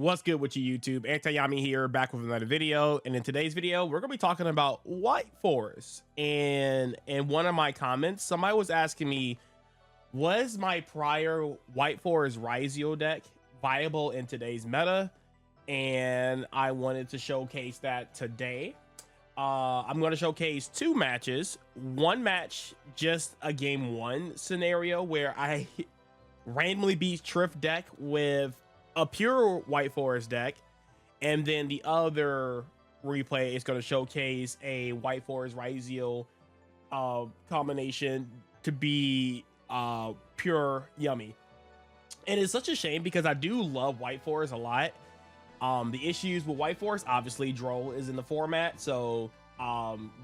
What's good with you, YouTube? Anti-Yami here, back with another video. And in today's video, we're gonna be talking about White Forest. And in one of my comments, somebody was asking me, was my prior White Forest Ryzeal deck viable in today's meta? And I wanted to showcase that today. I'm going to showcase two matches. One match, just a game one scenario where I randomly beat Trif deck with a pure White Forest deck, and then the other replay is going to showcase a White Forest Ryzeal combination to be pure yummy. And it's such a shame because I do love White Forest a lot. The issues with White Forest, obviously Droll is in the format, so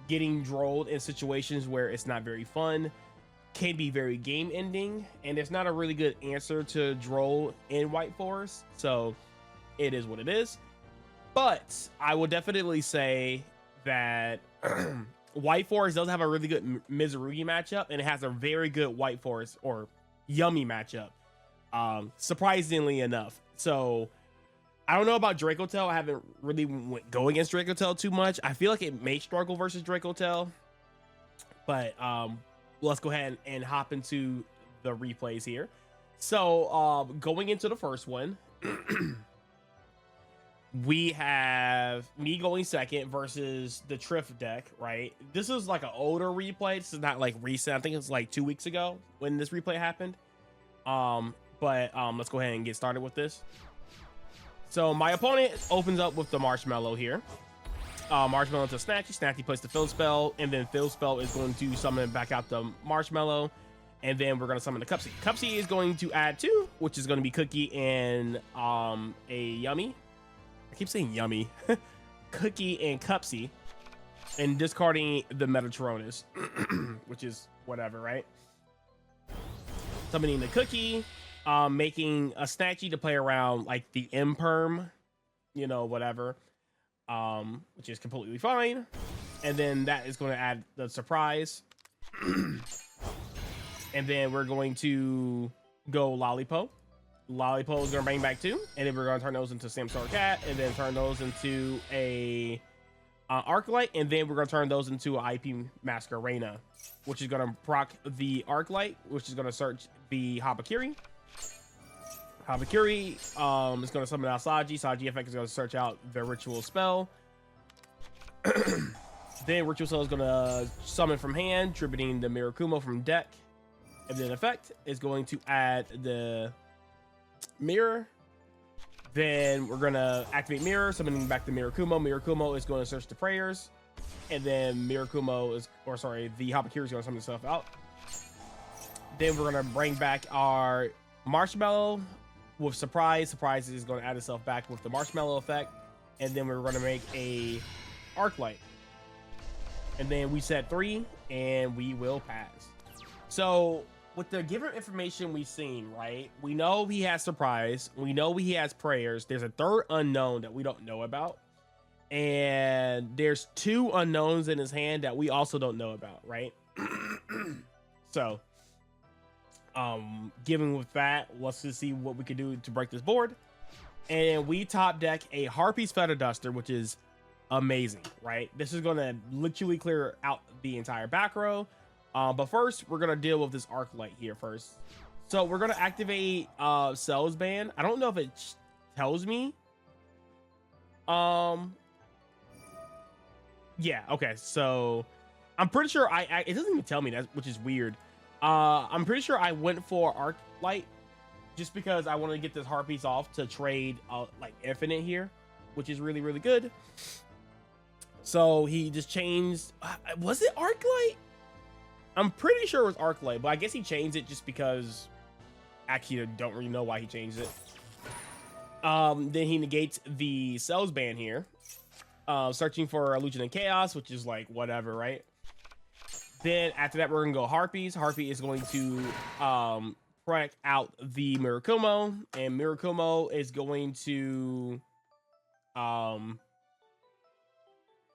getting Drolled in situations where it's not very fun can be very game ending, and there's not a really good answer to Droll in White Forest, so it is what it is. But I will definitely say that White Forest does have a really good Mizurugi matchup, and it has a very good White Forest or Yummy matchup, surprisingly enough. So I don't know about Dracotail. I haven't really go against Dracotail too much. I feel like it may struggle versus Dracotail, but let's go ahead and hop into the replays here. So going into the first one, we have me going second versus the Trif deck, right? This is like an older replay. This is not like recent. I think it's like 2 weeks ago when this replay happened. But let's go ahead and get started with this. So my opponent opens up with the Marshmallow here. Marshmallow to Snatchy. Snatchy plays the Fill Spell, and then Fill Spell is going to summon back out the Marshmallow, and then we're going to summon the Cupsy. Cupsy is going to add 2, which is going to be Cookie and a Yummy. I keep saying Yummy. Cookie and Cupsy, and discarding the Metatronus, which is whatever, right? Summoning the Cookie, making a Snatchy to play around like the Imperm, you know, whatever. Which is completely fine, and then that is going to add the surprise. And then we're going to go Lollipo. Lollipo is going to bring back 2, and then we're going to turn those into Samstar Cat, and then turn those into a Arclight, and then we're going to turn those into an IP Masquerena, which is going to proc the Arclight, which is going to search the Habakiri. Habakiri is going to summon out Saji. Saji effect is going to search out the Ritual Spell. Then Ritual Spell is going to summon from hand, tributing the Mirakumo from deck. And then effect is going to add the Mirror. Then we're going to activate Mirror, summoning back the Mirakumo. Mirakumo is going to search the prayers. And then Mirakumo is, or sorry, the Habakiri is going to summon itself out. Then we're going to bring back our Marshmallow with Surprise. Surprise is going to add itself back with the Marshmallow effect, and then we're going to make a Arclight, and then we set 3, and we will pass. So with the given information we've seen, right, we know he has Surprise, we know he has Prayers. There's a third unknown that we don't know about, and there's 2 unknowns in his hand that we also don't know about, right? So given with that, let's just see what we can do to break this board. And we top deck a Harpy's Feather Duster, which is amazing, right? This is going to literally clear out the entire back row. But first, we're going to deal with this Arclight here first. So we're going to activate Cells Ban. I don't know if it tells me. Yeah, okay. So I'm pretty sure it doesn't even tell me that, which is weird. I'm pretty sure I went for Arclight just because I want to get this Harpies off to trade like Infinite here, which is really, really good. So he just changed. Was it Arclight? I'm pretty sure it was Arclight, but I guess he changed it just because actually I don't really know why he changed it. Then he negates the Cells Ban here, searching for Illusion and Chaos, which is like whatever, right? Then after that, we're gonna go Harpies. Harpy is going to break out the Mirakumo, and Mirakumo is going to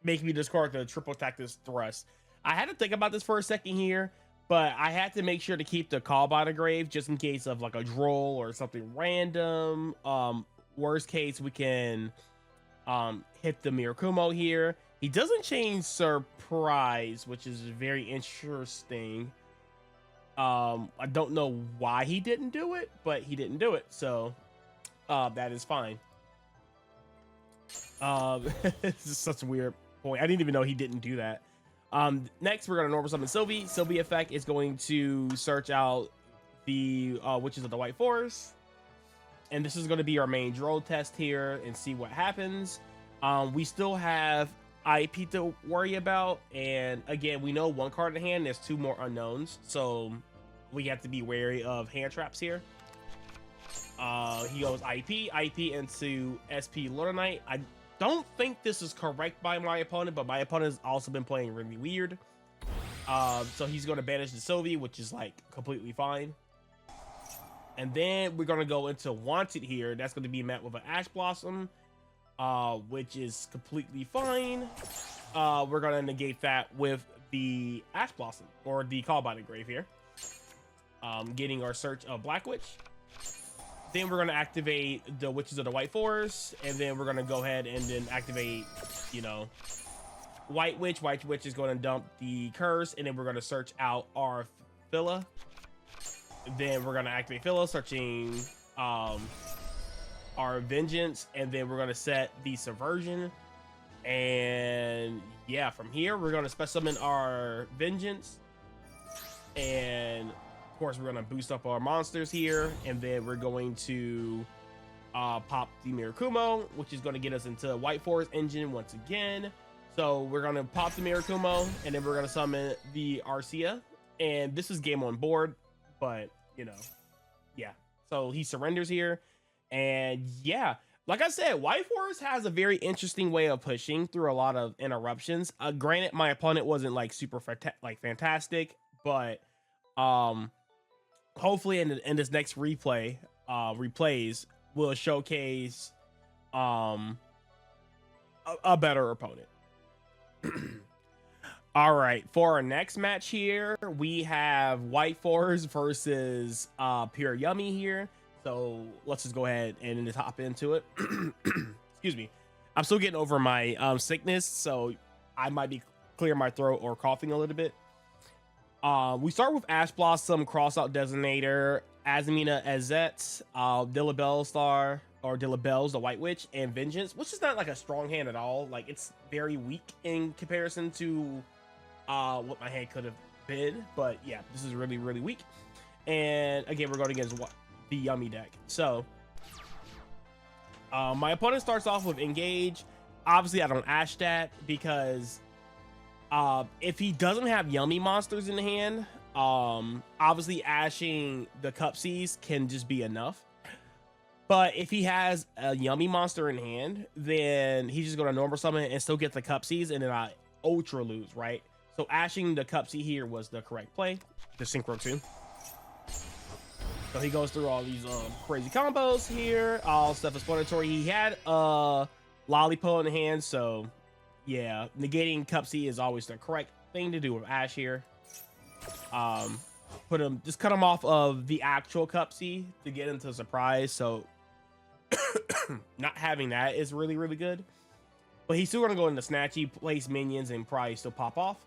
make me discard the Triple Tactus Thrust. I had to think about this for a second here, but I had to make sure to keep the Call by the Grave just in case of like a Droll or something random. worst case, we can hit the Mirakumo here. He doesn't change Surprise, which is very interesting. I don't know why he didn't do it, but he didn't do it, so that is fine. This is such a weird point. I didn't even know he didn't do that. Next, we're gonna normal summon Sylvie. Sylvie effect is going to search out the witches of the White Forest, and this is going to be our main Droll test here and see what happens. We still have IP to worry about, and again, we know one card in hand. There's two more unknowns, so we have to be wary of hand traps here. He goes IP into SP Lordonite. I don't think this is correct by my opponent, but my opponent has also been playing really weird. So he's going to banish the Sylvie, which is like completely fine. And then we're going to go into Wanted here. That's going to be met with an Ash Blossom, which is completely fine. We're going to negate that with the Ash Blossom, or the Call by the Grave here. Getting our search of Black Witch. Then we're going to activate the Witches of the White Forest, and then we're going to go ahead and then activate, you know, White Witch. White Witch is going to dump the curse, and then we're going to search out our Phila. Then we're going to activate Phila, searching our Vengeance, and then we're going to set the Subversion. And yeah, from here, we're going to special summon our Vengeance, and of course, we're going to boost up our monsters here, and then we're going to pop the Mirakumo, which is going to get us into White Forest engine once again. So we're going to pop the Mirakumo, and then we're going to summon the Arcia, and this is game on board, but, you know, yeah. So he surrenders here, and yeah, like I said, White Forest has a very interesting way of pushing through a lot of interruptions. Granted, my opponent wasn't like super fantastic, but hopefully in this next replays will showcase a better opponent. All right, for our next match here, we have White Forest versus Pure Yummy here. So let's just go ahead and just hop into it. Excuse me, I'm still getting over my sickness, so I might be clearing my throat or coughing a little bit. We start with Ash Blossom, Crossout Designator, Azamina Azet, Dillabellstar, or Dillabells, the White Witch, and Vengeance, which is not like a strong hand at all. Like, it's very weak in comparison to what my hand could have been. But yeah, this is really, really weak. And again, we're going against the Yummy deck. So my opponent starts off with Engage. Obviously, I don't Ash that because if he doesn't have Yummy monsters in hand, obviously ashing the Cup Seas can just be enough. But if he has a Yummy monster in hand, then he's just going to normal summon and still get the Cup Seas, and then I ultra lose, right? So ashing the Cup Sea here was the correct play. The Synchro 2. So he goes through all these crazy combos here, all self-explanatory. He had a Lollipop in hand, so yeah, negating Cup Sea is always the correct thing to do with Ash here. Just cut him off of the actual Cup Sea to get into Surprise. So not having that is really, really good. But he's still gonna go into Snatchy, place minions, and probably still pop off.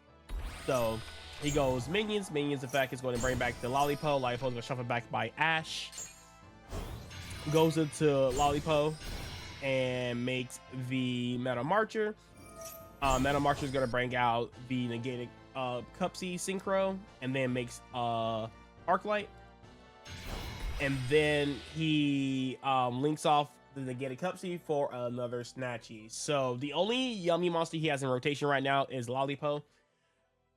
So he goes minions. Minions effect is going to bring back the Lollipop. Lollipop is going to shuffle back by Ash. Goes into Lollipop and makes the Metal Marcher. Metal Marcher is going to bring out the negated Cup Sea Synchro, and then makes Arclight. And then he links off the negated Cup Sea for another Snatchy. So the only Yummy monster he has in rotation right now is Lollipop.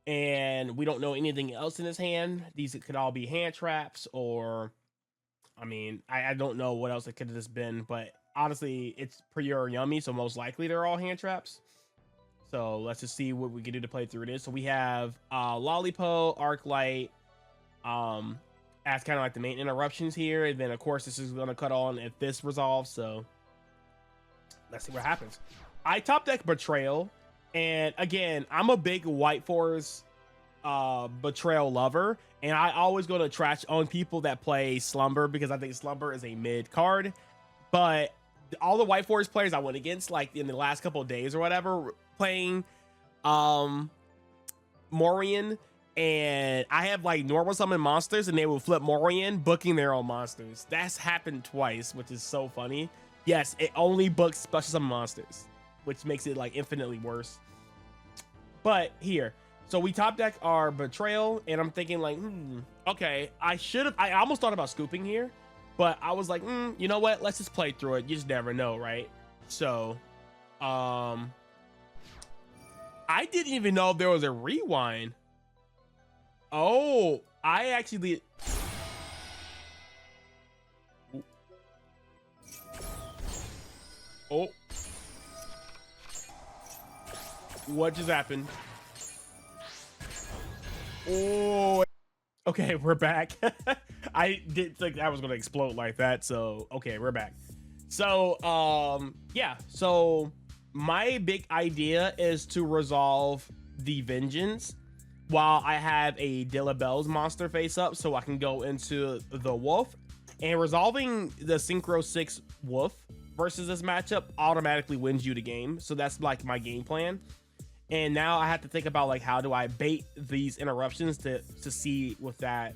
And we don't know anything else in his hand. These could all be hand traps, or I mean, I don't know what else it could have just been, but honestly, it's pure Yummy, so most likely they're all hand traps. So let's just see what we can do to play through this. So we have Lollipop, Arclight, as kind of like the main interruptions here, and then of course this is going to cut on if this resolves. So let's see what happens. I top deck Betrayal. And again, I'm a big White Forest Betrayal lover, and I always go to trash on people that play Slumber because I think Slumber is a mid card. But all the White Forest players I went against, like in the last couple of days or whatever, playing Morian, and I have like normal summon monsters and they will flip Morian, booking their own monsters. That's happened twice, which is so funny. Yes, it only books special summon monsters, which makes it like infinitely worse. But here, so we top deck our Betrayal, and I'm thinking like, okay, I almost thought about scooping here, but I was like, you know what? Let's just play through it. You just never know, right? So, I didn't even know if there was a rewind. Oh, I actually... Oh. What just happened? Oh. Okay, we're back. I didn't think that was going to explode like that. So, okay, we're back. So, yeah. So, my big idea is to resolve the Vengeance while I have a Dillabell's monster face up, so I can go into the Wolf. And resolving the Synchro 6 Wolf versus this matchup automatically wins you the game. So that's like my game plan. And now I have to think about like, how do I bait these interruptions to see with that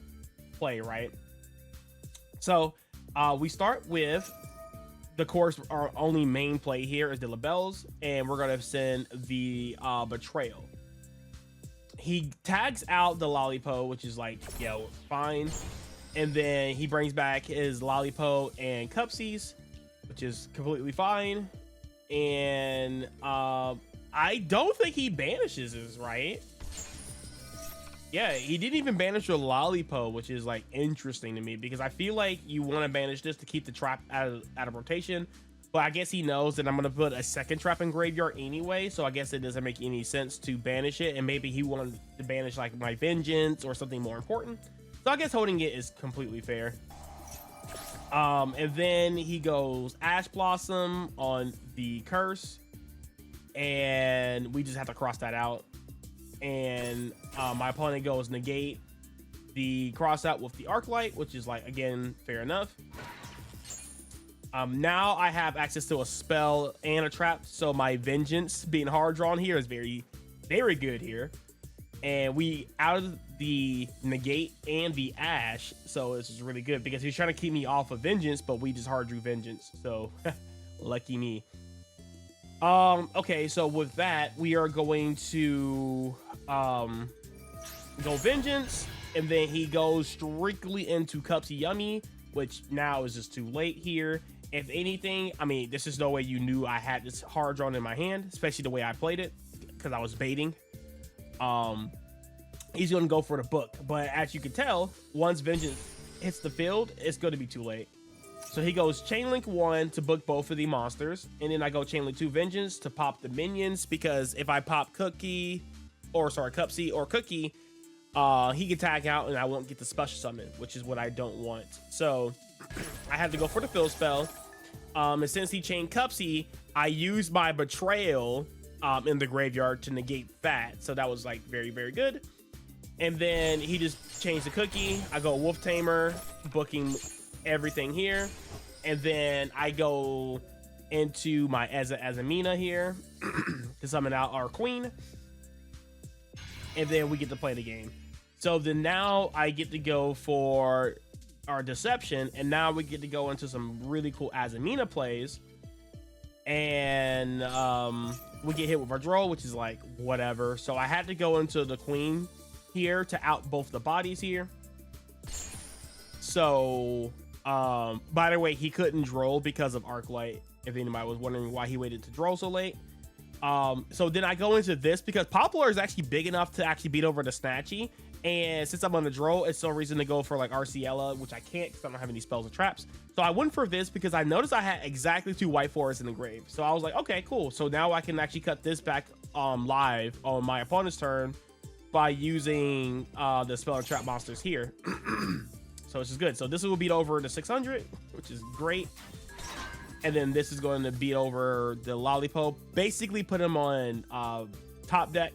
play, right? So we start with, the course, our only main play here is the Labels, and we're gonna send the Betrayal. He tags out the Lollipo, which is like, yo, fine. And then he brings back his Lollipo and Cupsies, which is completely fine. And I don't think he banishes this, right? Yeah, he didn't even banish your Lollipo, which is like interesting to me, because I feel like you want to banish this to keep the trap out of rotation. But I guess he knows that I'm going to put a second trap in graveyard anyway, so I guess it doesn't make any sense to banish it. And maybe he wanted to banish like my Vengeance or something more important. So I guess holding it is completely fair. And then he goes Ash Blossom on the Curse, and we just have to cross that out. And my opponent goes negate the cross out with the Arclight, which is like, again, fair enough. Now I have access to a spell and a trap, so my Vengeance being hard drawn here is very, very good here. And we out of the negate and the Ash, so this is really good because he's trying to keep me off of Vengeance, but we just hard drew Vengeance, so lucky me. Okay, so with that, we are going to go Vengeance, and then he goes strictly into Cupsy Yummy, which now is just too late here. If anything, I mean, this is no way you knew I had this hard drawn in my hand, especially the way I played it, because I was baiting. He's going to go for the book, but as you can tell, once Vengeance hits the field, it's going to be too late. So he goes Chainlink 1 to book both of the monsters, and then I go Chainlink 2 Vengeance to pop the minions, because if I pop Cupsy or Cookie, he can tag out and I won't get the special summon, which is what I don't want. So I had to go for the fill spell. And since he chained Cupsy, I used my Betrayal in the graveyard to negate that. So that was like very, very good. And then he just changed the Cookie. I go Wolf Tamer, booking everything here. And then I go into my Azamina here to summon out our Queen. And then we get to play the game. So then now I get to go for our Deception, and now we get to go into some really cool Azamina plays. And we get hit with our Droll, which is like whatever. So I had to go into the Queen here to out both the bodies here. So by the way, he couldn't Droll because of Arclight, if anybody was wondering why he waited to Droll so late. So then I go into this because Poplar is actually big enough to actually beat over the Snatchy. And since I'm on the Droll, it's no reason to go for like Arciella, which I can't because I don't have any spells or traps. So I went for this because I noticed I had exactly 2 White Forests in the grave. So I was like, okay, cool. So now I can actually cut this back live on my opponent's turn by using the spell and trap monsters here. So this is good. So this will beat over the 600, which is great. And then this is going to beat over the Lollipo. Basically put him on top deck.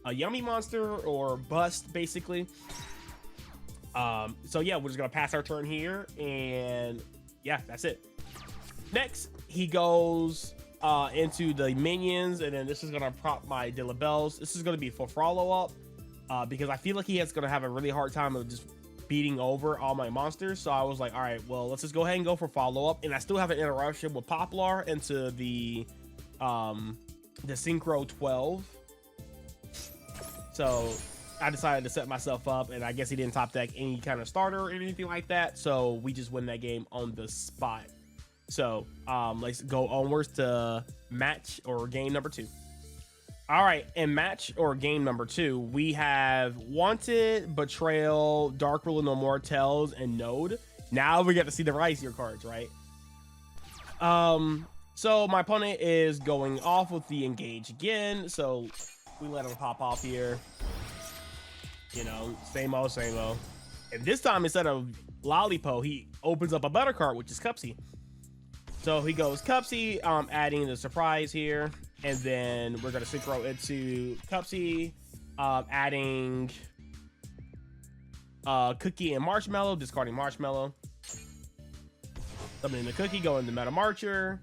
A Yummy monster or bust, basically. So yeah, we're just gonna pass our turn here, and yeah, that's it. Next, he goes into the minions, and then this is gonna prop my Dillabells. This is gonna be for follow-up because I feel like he is gonna have a really hard time of just beating over all my monsters. So I was like, all right, well, let's just go ahead and go for follow-up. And I still have an interruption with Poplar into the Synchro 12. So I decided to set myself up, and I guess he didn't top deck any kind of starter or anything like that. So we just win that game on the spot. So let's go onwards to match or game number 2. All right, in match or game number 2, we have Wanted, Betrayal, Dark Ruler No More, Tells, and Node. Now we get to see the Ryzeal cards, right? So my opponent is going off with the engage again. So we let him pop off here. You know, same old, same old. And this time, instead of Lollipop, he opens up a better card, which is Cupsy. So he goes Cupsy, adding the surprise here. And then we're going to synchro into Cupsy, adding Cookie and Marshmallow, discarding Marshmallow. Summoning the Cookie, going to Meta Marcher,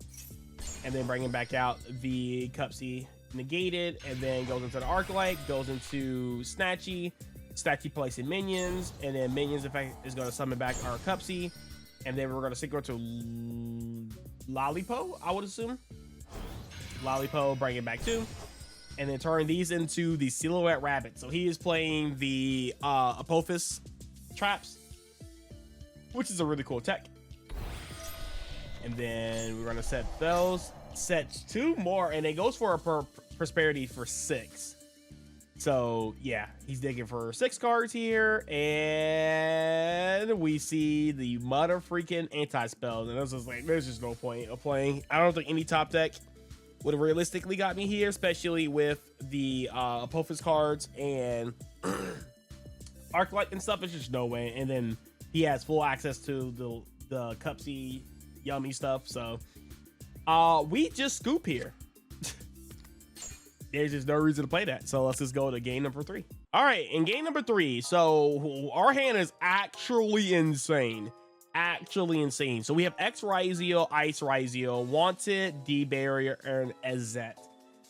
and then bringing back out the Cupsy negated, and then goes into the Arclight, goes into Snatchy. Snatchy placing minions, and then minions effect is going to summon back our Cupsy, and then we're going to synchro to Lollipop, I would assume. Lollipop, bring it back too, and then turn these into the Silhouette Rabbit. So he is playing the Apophis traps, which is a really cool tech. And then we're going to set those, set 2 more, and it goes for a prosperity for 6. So yeah, he's digging for 6 cards here, and we see the mother freaking anti-spells, and I was just like, there's just no point of playing. I don't think any top deck would have realistically got me here, especially with the Apophis cards and Arclight and stuff. It's just no way. And then he has full access to the Cupsy yummy stuff. So we just scoop here. There's just no reason to play that. So let's just go to game number 3. All right, in game number 3, so our hand is actually insane. Actually insane. So we have X Ryzeal, Ice Ryzeal, Wanted, D Barrier, and Azet.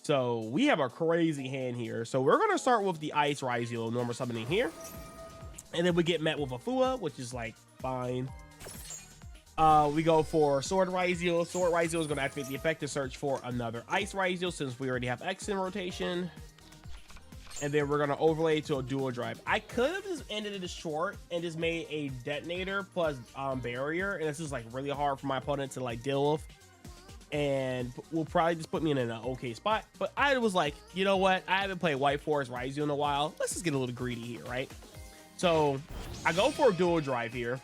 So we have a crazy hand here. So we're going to start with the Ice Ryzeal, normal summoning here. And then we get met with a Fua, which is like fine. We go for Sword Ryzeal. Sword Ryzeal is going to activate the effect to search for another Ice Ryzeal since we already have X in rotation. And then we're going to overlay to a dual drive. I could have just ended it short and just made a detonator plus barrier. And this is like really hard for my opponent to like deal with. And will probably just put me in an okay spot. But I was like, you know what? I haven't played White Forest Ryzeal in a while. Let's just get a little greedy here, right? So I go for a dual drive here.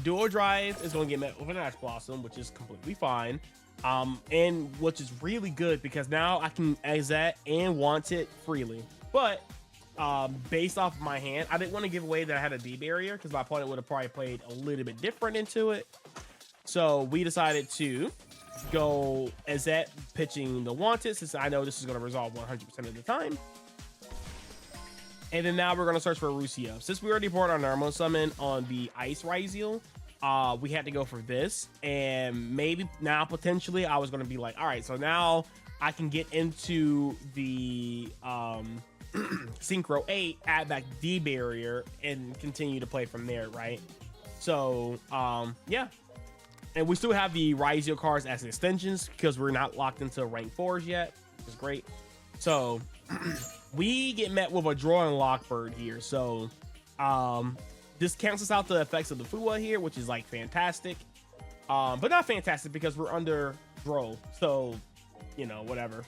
Dual drive is going to get met with an Ash Blossom, which is completely fine. And which is really good because now I can exit and want it freely. But based off of my hand, I didn't want to give away that I had a D barrier because my opponent would have probably played a little bit different into it. So we decided to go Azet pitching the wanted since I know this is going to resolve 100% of the time. And then now we're going to search for Ryzeal. Since we already brought our normal summon on the Ice Ryzeal, we had to go for this. And maybe now potentially I was going to be like, all right, so now I can get into the Synchro 8, add back D barrier, and continue to play from there, right? So, yeah. And we still have the Ryzeal cards as extensions because we're not locked into rank 4s yet, which is great. So we get met with a Droll and Lockbird here. So this cancels out the effects of the Fua here, which is like fantastic. But not fantastic because we're under Droll. So, you know, whatever.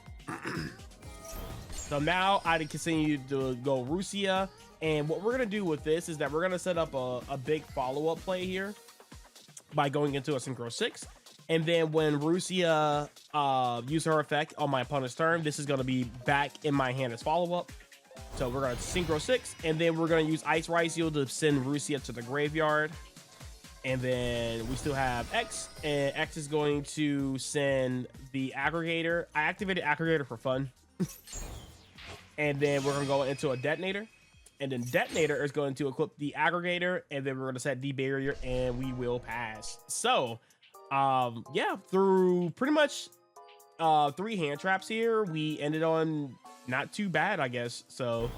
So now I continue to go Ryzeal. And what we're going to do with this is that we're going to set up a big follow-up play here by going into a Synchro 6. And then when Ryzeal uses her effect on my opponent's turn, this is going to be back in my hand as follow-up. So we're going to Synchro 6, and then we're going to use Ice Ryzeal to send Ryzeal to the graveyard. And then we still have X, and X is going to send the Aggregator. I activated Aggregator for fun. And then we're going to go into a Detonator. And then Detonator is going to equip the Aggregator, and then we're going to set the barrier, and we will pass. So Yeah, through pretty much 3 hand traps here, we ended on not too bad, I guess. So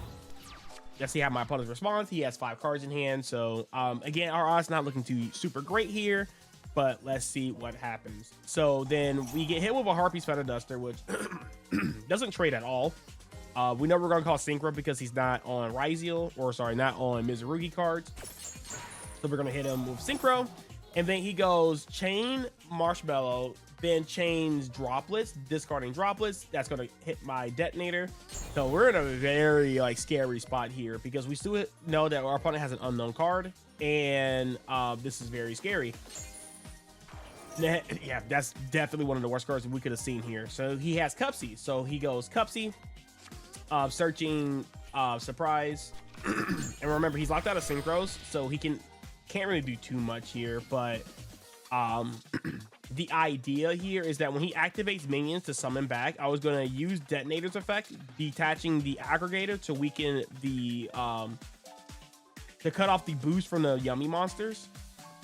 let's see how my opponent responds. He has 5 cards in hand, so again, our odds not looking too super great here, but let's see what happens. So then we get hit with a Harpy's Feather Duster, which doesn't trade at all. We know we're gonna call Synchro because he's not on Ryzeal, or sorry, not on Mizurugi cards. So we're gonna hit him with Synchro, and then he goes Chain Marshmallow, then chains Droplets, discarding Droplets. That's gonna hit my Detonator. So we're in a very like scary spot here because we still know that our opponent has an unknown card, and this is very scary. Yeah, that's definitely one of the worst cards we could have seen here. So he has Cupsy, so he goes Cupsy, searching Surprise, and remember he's locked out of Synchros, so he can't really do too much here. But the idea here is that when he activates minions to summon back, I was going to use Detonator's effect, detaching the aggregator to weaken the to cut off the boost from the yummy monsters,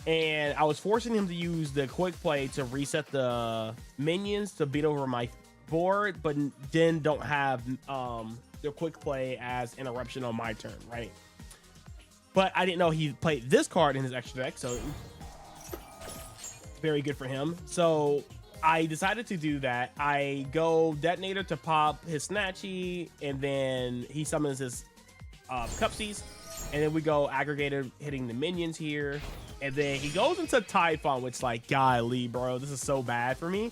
and I was forcing him to use the quick play to reset the minions to beat over my board, but then don't have the quick play as interruption on my turn, right? But I didn't know he played this card in his extra deck, so very good for him. So I decided to do that. I go Detonator to pop his Snatchy, and then he summons his Cupsies, and then we go Aggregator hitting the minions here, and then he goes into Typhon, which like, golly, bro, this is so bad for me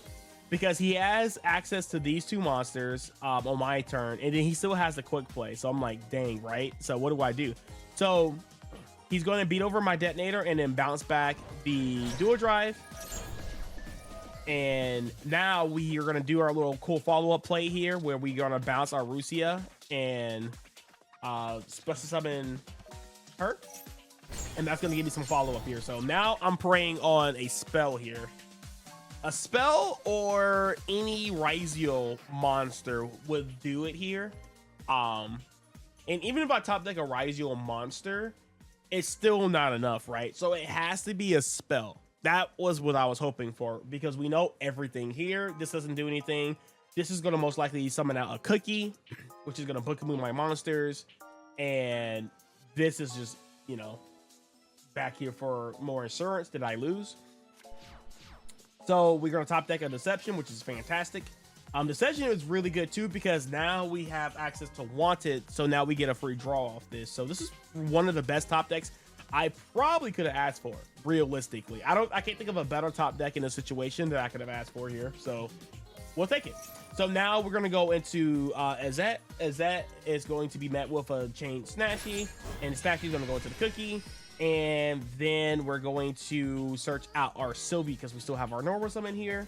because he has access to these 2 monsters on my turn, and then he still has the quick play. So I'm like, dang, right? So what do I do? So he's going to beat over my Detonator and then bounce back the Dual Drive. And now we are going to do our little cool follow-up play here where we're going to bounce our Rusia and special summon her. And that's going to give me some follow-up here. So now I'm preying on a spell here. A spell or any Ryzeal monster would do it here. And even if I top deck a Ryzeal monster, it's still not enough, right? So it has to be a spell. That was what I was hoping for because we know everything here. This doesn't do anything. This is going to most likely summon out a Cookie, which is going to book move my monsters. And this is just, you know, back here for more insurance. Did I lose? So we're going to top deck a Deception, which is fantastic. Deception is really good too because now we have access to Wanted, so now we get a free draw off this. So this is one of the best top decks I probably could have asked for, realistically. I can't think of a better top deck in a situation that I could have asked for here, so we'll take it. So now we're going to go into Azet. Azet is going to be met with a Chain Snatchy, and Snatchy is going to go into the Cookie. And then we're going to search out our Sylvie because we still have our normal summon here.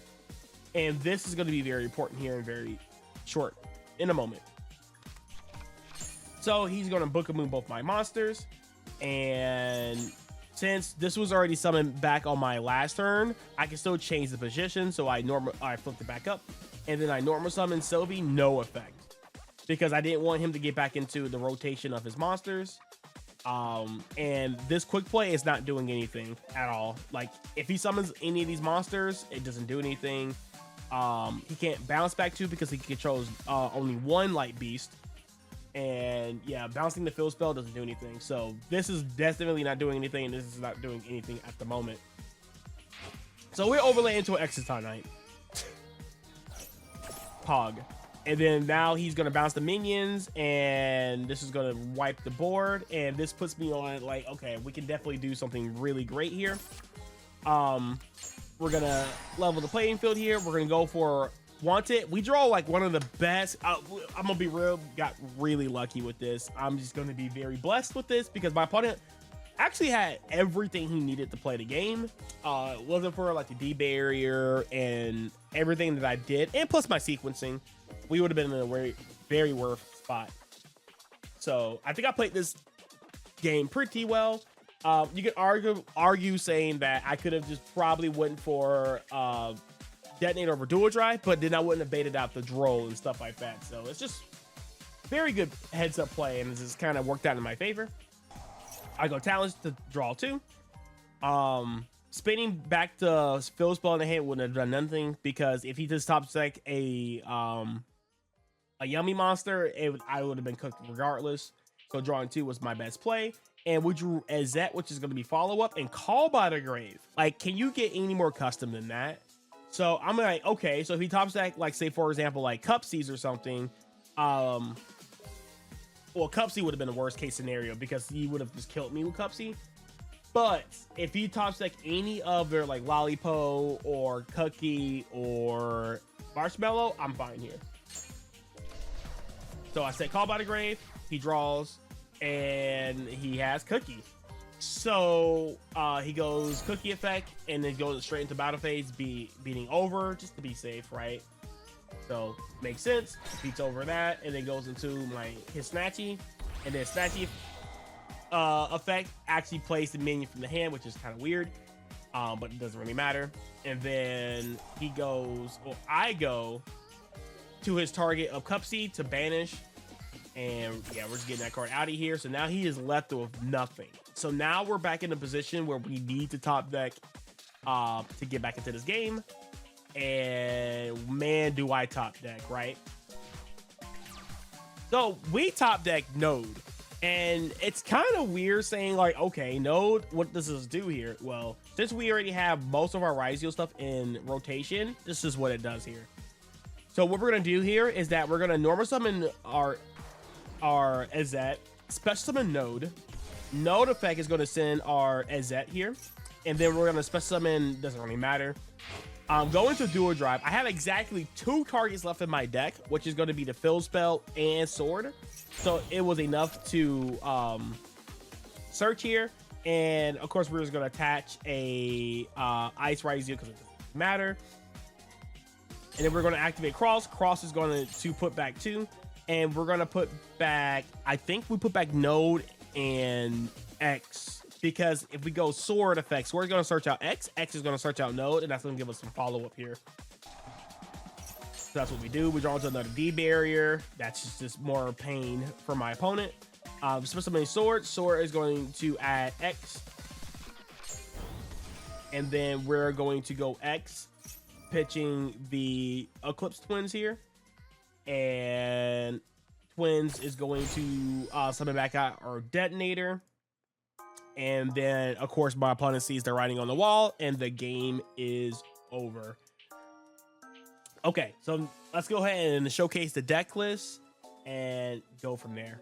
And this is going to be very important here and very short in a moment. So he's going to book a moon both my monsters. And since this was already summoned back on my last turn, I can still change the position. So I flipped it back up. And then I normal summon Sylvie, no effect. Because I didn't want him to get back into the rotation of his monsters. And this quick play is not doing anything at all. Like, if he summons any of these monsters, it doesn't do anything. He can't bounce back to because he controls only 1 light beast. And yeah, bouncing the fill spell doesn't do anything. So this is definitely not doing anything, and this is not doing anything at the moment. So we're overlay into an Exciton Knight. Pog. And then now he's going to bounce the minions, and this is going to wipe the board. And this puts me on, like, okay, we can definitely do something really great here. We're going to level the playing field here. We're going to go for Wanted. We draw, like, one of the best. I'm going to be real, got really lucky with this. I'm just going to be very blessed with this because my opponent actually had everything he needed to play the game. It wasn't for, like, the D barrier and everything that I did, and plus my sequencing. We would have been in a very, very worse spot. So I think I played this game pretty well. You could argue saying that I could have just probably went for Detonator over Dual Drive, but then I wouldn't have baited out the Droll and stuff like that. So it's just very good heads up play, and this just kind of worked out in my favor. I go Talents to draw 2. spinning back to Phil spell in the hand wouldn't have done nothing, because if he just top deck a yummy monster, I would have been cooked regardless. So drawing 2 was my best play. And we drew Ezet, which is going to be follow up, and Call by the Grave. Like, can you get any more custom than that? So I'm like, okay, so if he top deck, like, say for example, like Cupsies or something, well, Cupsy would have been the worst case scenario because he would have just killed me with Cupsy. But if he top deck any other like Lollipo or Cookie or Marshmallow, I'm fine here. So I said Call by the Grave, he draws, and he has Cookie. So he goes Cookie effect, and then goes straight into battle phase, beating over, just to be safe, right? So makes sense. Beats over that, and then goes into his Snatchy, and then Snatchy effect actually plays the minion from the hand, which is kind of weird, but it doesn't really matter. And then he goes, or I go to his target of Cupsy to banish, and yeah, we're just getting that card out of here. So now he is left with nothing. So now we're back in a position where we need to top deck to get back into this game. And man, do I top deck, right? So we top deck Node, and it's kind of weird saying like, okay, Node, what does this do here? Well, since we already have most of our Ryzeal stuff in rotation, this is what it does here. So what we're gonna do here is that we're gonna normal summon our Ezet, special summon Node. Node effect is gonna send our Ezet here, and then we're gonna special summon, doesn't really matter. Going to dual drive, I have exactly 2 targets left in my deck, which is going to be the Fill spell and sword. So it was enough to search here. And of course, we're just going to attach a Ice Ryzeal because it doesn't matter. And then we're going to activate Cross. Cross is going to put back 2. And we're going to put back, I think we put back Node and X. Because if we go sword effects, we're going to search out X. X is going to search out Node, and that's going to give us some follow-up here. So that's what we do. We draw into another D barrier. That's just more pain for my opponent. Specifically sword. Sword is going to add X. And then we're going to go X, pitching the Eclipse Twins here. And Twins is going to summon back out our Detonator. And then, of course, my opponent sees the writing on the wall, and the game is over. Okay, so let's go ahead and showcase the deck list and go from there.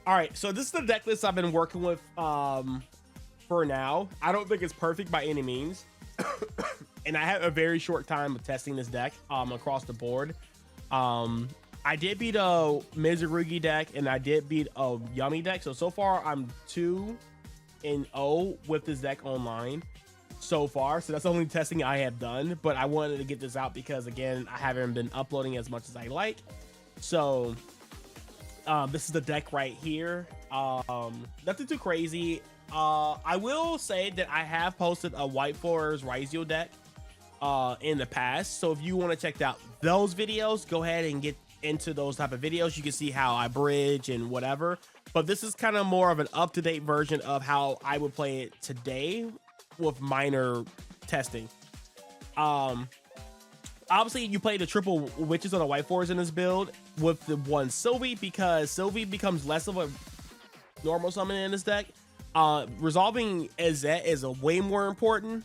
All right, so this is the deck list I've been working with for now. I don't think it's perfect by any means. And I have a very short time of testing this deck across the board. I did beat a Mizurugi deck, and I did beat a Yummy deck. So far, I'm 2-0 with this deck online so far. So that's the only testing I have done. But I wanted to get this out because, again, I haven't been uploading as much as I like. So this is the deck right here. Nothing too crazy. I will say that I have posted a White Forest Ryzeal deck in the past. So if you want to check out those videos, go ahead and get into those type of videos. You can see how I bridge and whatever, but this is kind of more of an up-to-date version of how I would play it today with minor testing. Obviously you play the triple witches on the White Forest in this build with the one Sylvie, because Sylvie becomes less of a normal summon in this deck. Resolving Ezet is a way more important,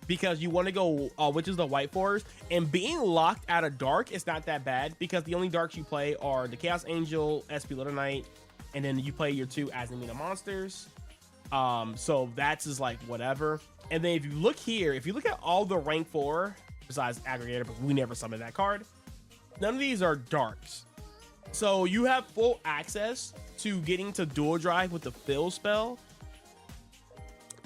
because you want to go which is the White Forest, and being locked out of dark is not that bad, because the only darks you play are the Chaos Angel, SP Little Knight, and then you play your 2 Azumina monsters. So that's just like whatever. And then if you look here, if you look at all the rank 4 besides Aggregator, but we never summoned that card, none of these are darks. So you have full access to getting to dual drive with the Fill spell.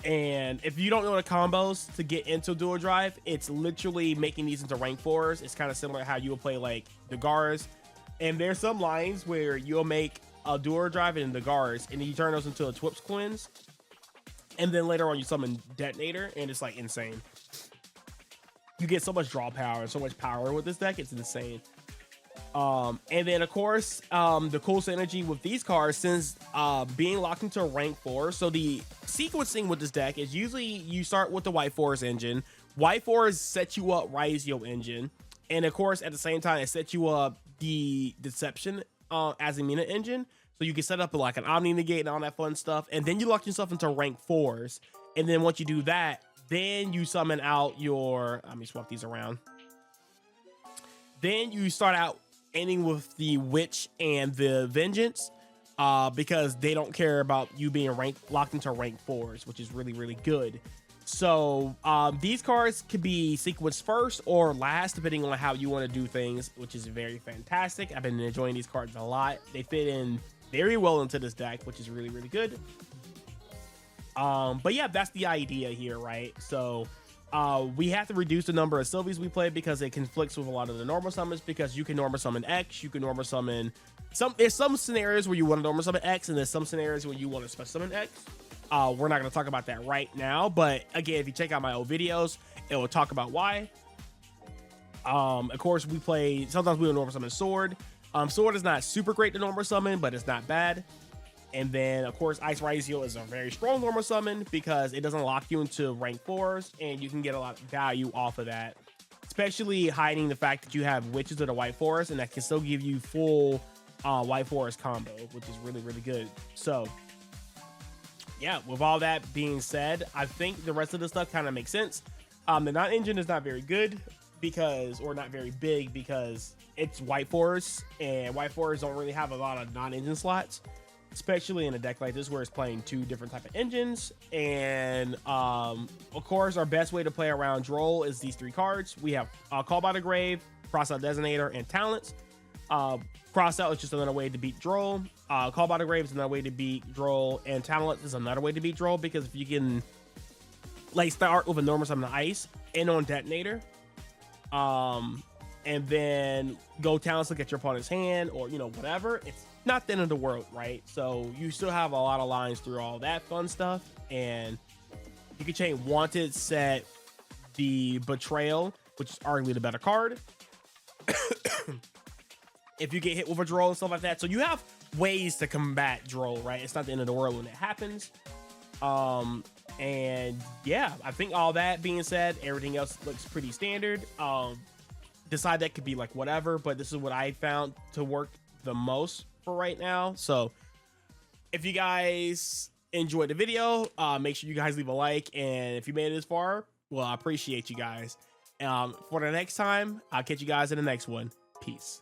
And if you don't know the combos to get into dual drive, it's literally making these into rank 4s. It's kind of similar to how you will play like the Gars. And there's some lines where you'll make a dual drive in the Gars, and then you turn those into a Twips Quins. And then later on you summon Detonator, and it's like insane. You get so much draw power and so much power with this deck, it's insane. And then of course, the cool synergy with these cards, since being locked into rank 4, so the sequencing with this deck is usually you start with the White Forest engine. White Forest sets you up Ryzeal engine, and of course at the same time it sets you up the Deception as a Mina engine, so you can set up like an Omni Negate and all that fun stuff, and then you lock yourself into rank 4s, and then once you do that, then you summon out your, let me swap these around, then you start out ending with the Witch and the Vengeance, because they don't care about you being locked into rank 4s, which is really, really good. So these cards could be sequenced first or last, depending on how you want to do things, which is very fantastic. I've been enjoying these cards a lot. They fit in very well into this deck, which is really, really good. But yeah, that's the idea here, right? So we have to reduce the number of Sylvies we play because it conflicts with a lot of the normal summons, because you can normal summon X, you can normal summon there's some scenarios where you want to normal summon X, and there's some scenarios where you want to special summon X. We're not going to talk about that right now, but again, if you check out my old videos, it will talk about why. Of course, sometimes we will normal summon Sword. Sword is not super great to normal summon, but it's not bad. And then, of course, Ice Ryzeal is a very strong normal summon because it doesn't lock you into rank 4s, and you can get a lot of value off of that, especially hiding the fact that you have Witches of the White Forest, and that can still give you full White Forest combo, which is really, really good. So, yeah, with all that being said, I think the rest of the stuff kind of makes sense. The non-engine is not very good or not very big, because it's White Forest, and White Forest don't really have a lot of non-engine slots, especially in a deck like this where it's playing 2 different type of engines. And of course, our best way to play around Droll is these 3 cards. We have Call by the Grave, Crossout Designator, and Talents. Crossout is just another way to beat Droll. Call by the Grave is another way to beat Droll, and Talents is another way to beat Droll, because if you can like start with a normal summon Ice and on Detonator, and then go Talents, look at your opponent's hand, or whatever, it's not the end of the world, right? So you still have a lot of lines through all that fun stuff, and you can chain Wanted, set the Betrayal, which is arguably the better card, if you get hit with a Droll and stuff like that. So you have ways to combat Droll, right? It's not the end of the world when it happens. And yeah, I think all that being said, everything else looks pretty standard. Decide that could be like whatever, but this is what I found to work the most for right now. So if you guys enjoyed the video, make sure you guys leave a like, and if you made it this far, well, I appreciate you guys. For the next time, I'll catch you guys in the next one. Peace.